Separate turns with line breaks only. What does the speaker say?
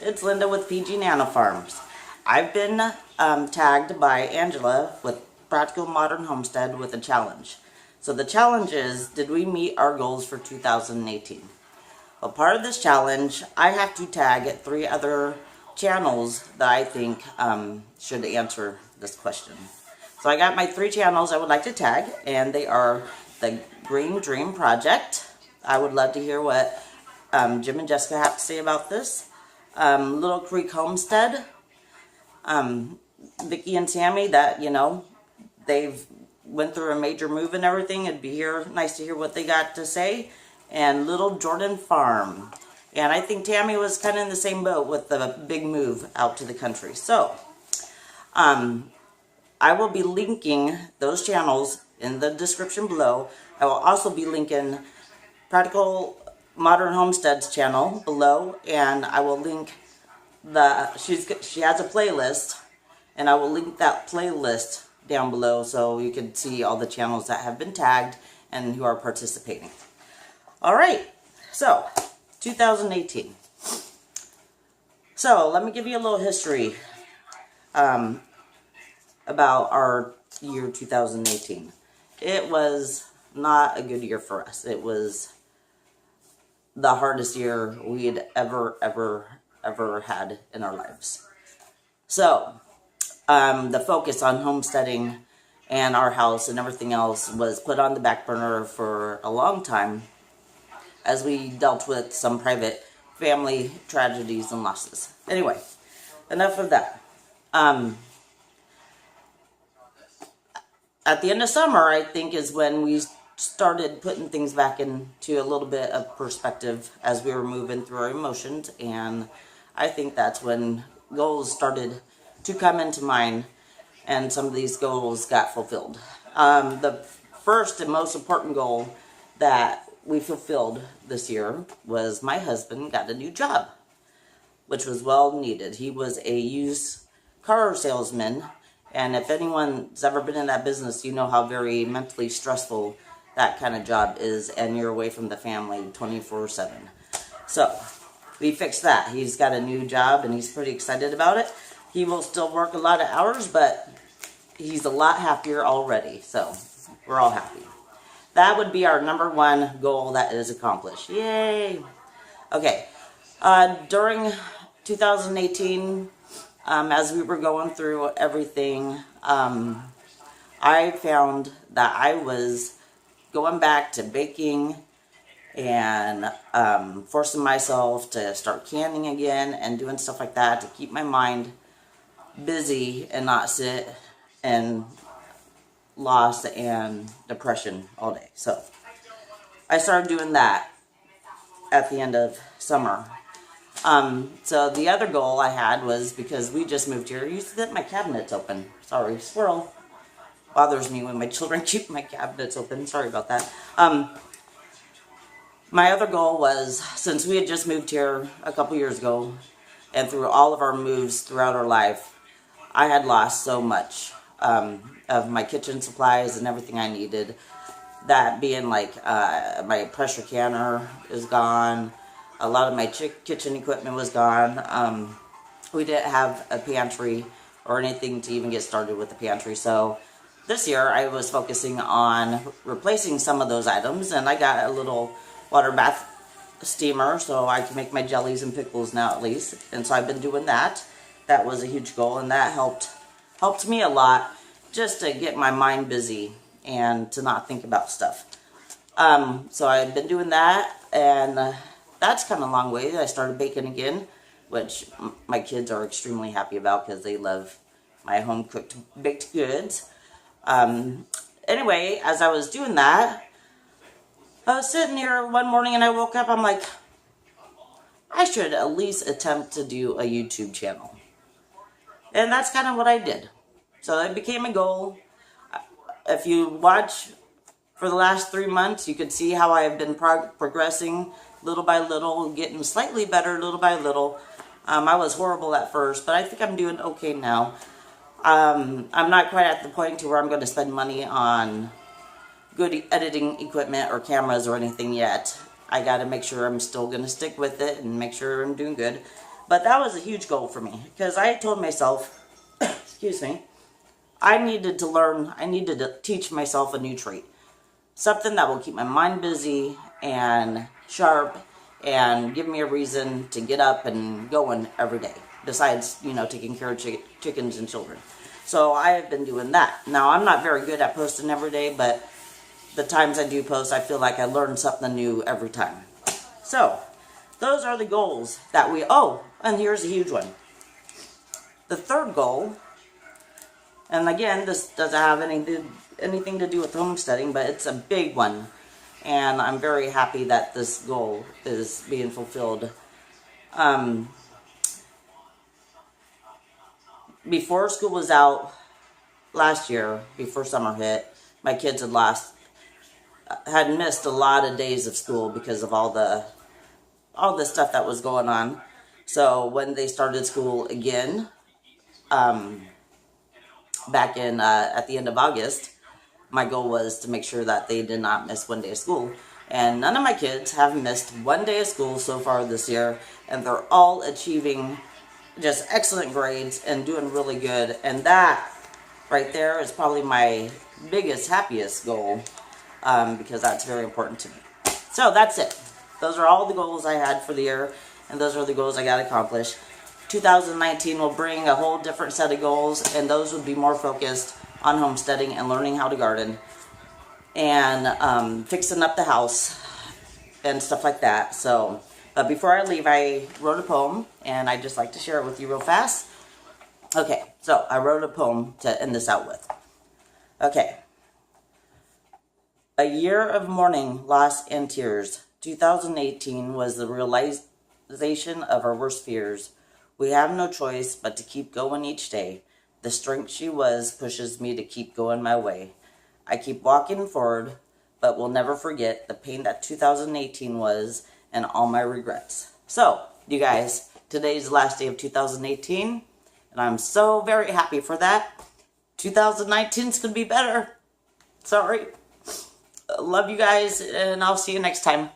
it's Linda with PG Nano Farms. I've been tagged by Angela with Practical Modern Homestead with a challenge. So the challenge is, did we meet our goals for 2018? Well, part of this challenge, I have to tag 3 other channels that I think should answer this question. So I got my 3 channels I would like to tag, and they are the Green Dream Project. I would love to hear what Jim and Jessica have to say about this. Little Creek Homestead. Vicki and Sammy, that, you know, they've went through a major move and everything. It'd be nice to hear what they got to say. And Little Jordan Farm. And I think Tammy was kind of in the same boat with the big move out to the country. So, I will be linking those channels in the description below. I will also be linking Practical Modern Homestead's channel below, and I will link she has a playlist, and I will link that playlist down below so you can see all the channels that have been tagged and who are participating. Alright, so 2018. So let me give you a little history about our year 2018. It was not a good year for us. It was the hardest year we had ever had in our lives. So, the focus on homesteading and our house and everything else was put on the back burner for a long time as we dealt with some private family tragedies and losses. Anyway, enough of that. At the end of summer, I think, is when we started putting things back into a little bit of perspective as we were moving through our emotions, and I think that's when goals started to come into mind, and some of these goals got fulfilled. The first and most important goal that we fulfilled this year was my husband got a new job, which was well needed. He was a used car salesman, and if anyone's ever been in that business, you know how very mentally stressful that kind of job is, and you're away from the family 24/7. So we fixed that. He's got a new job, and he's pretty excited about it. He will still work a lot of hours, but he's a lot happier already, so we're all happy. That would be our number 1 goal that is accomplished. Yay! Okay, during 2018, as we were going through everything, I found that I was going back to baking and forcing myself to start canning again and doing stuff like that to keep my mind busy and not sit in loss and depression all day. So I started doing that at the end of summer. So the other goal I had was, because we just moved here, you see that my cabinet's open. Sorry, squirrel. Bothers me when my children keep my cabinets open. Sorry about that. My other goal was, since we had just moved here a couple years ago, and through all of our moves throughout our life, I had lost so much of my kitchen supplies and everything I needed. That being like my pressure canner is gone. A lot of my kitchen equipment was gone. We didn't have a pantry or anything to even get started with the pantry. So this year I was focusing on replacing some of those items, and I got a little water bath steamer so I can make my jellies and pickles now at least. And so I've been doing that. That was a huge goal, and that helped me a lot just to get my mind busy and to not think about stuff. So I've been doing that, and that's come a long way. I started baking again, which my kids are extremely happy about because they love my home-cooked baked goods. Anyway, as I was doing that, I was sitting here one morning and I woke up, I'm like, I should at least attempt to do a YouTube channel. And that's kind of what I did. So it became a goal. If you watch for the last 3 months, you could see how I have been progressing little by little, getting slightly better little by little. I was horrible at first, but I think I'm doing okay now. I'm not quite at the point to where I'm going to spend money on good editing equipment or cameras or anything yet. I got to make sure I'm still going to stick with it and make sure I'm doing good. But that was a huge goal for me because I told myself, excuse me, I needed to teach myself a new trait. Something that will keep my mind busy and sharp and give me a reason to get up and going every day. Besides, taking care of chickens and children. So I have been doing that. Now, I'm not very good at posting every day, but the times I do post, I feel like I learn something new every time. So, those are the goals that and here's a huge one. The third goal, and again, this doesn't have anything to do with homesteading, but it's a big one. And I'm very happy that this goal is being fulfilled. Before school was out last year, before summer hit, my kids had missed a lot of days of school because of all the stuff that was going on. So when they started school again, back in at the end of August, my goal was to make sure that they did not miss one day of school. And none of my kids have missed one day of school so far this year, and they're all achieving just excellent grades and doing really good. And that right there is probably my biggest, happiest goal, because that's very important to me. So that's it. Those are all the goals I had for the year, and those are the goals I got accomplished. 2019 will bring a whole different set of goals, and those would be more focused on homesteading and learning how to garden and fixing up the house and stuff like that. So, but before I leave, I wrote a poem, and I'd just like to share it with you real fast. Okay, so I wrote a poem to end this out with. Okay. A year of mourning, loss, and tears. 2018 was the realization of our worst fears. We have no choice but to keep going each day. The strength she was pushes me to keep going my way. I keep walking forward, but will never forget the pain that 2018 was and all my regrets. So, you guys, today's the last day of 2018, and I'm so very happy for that. 2019's gonna be better. Sorry. Love you guys, and I'll see you next time.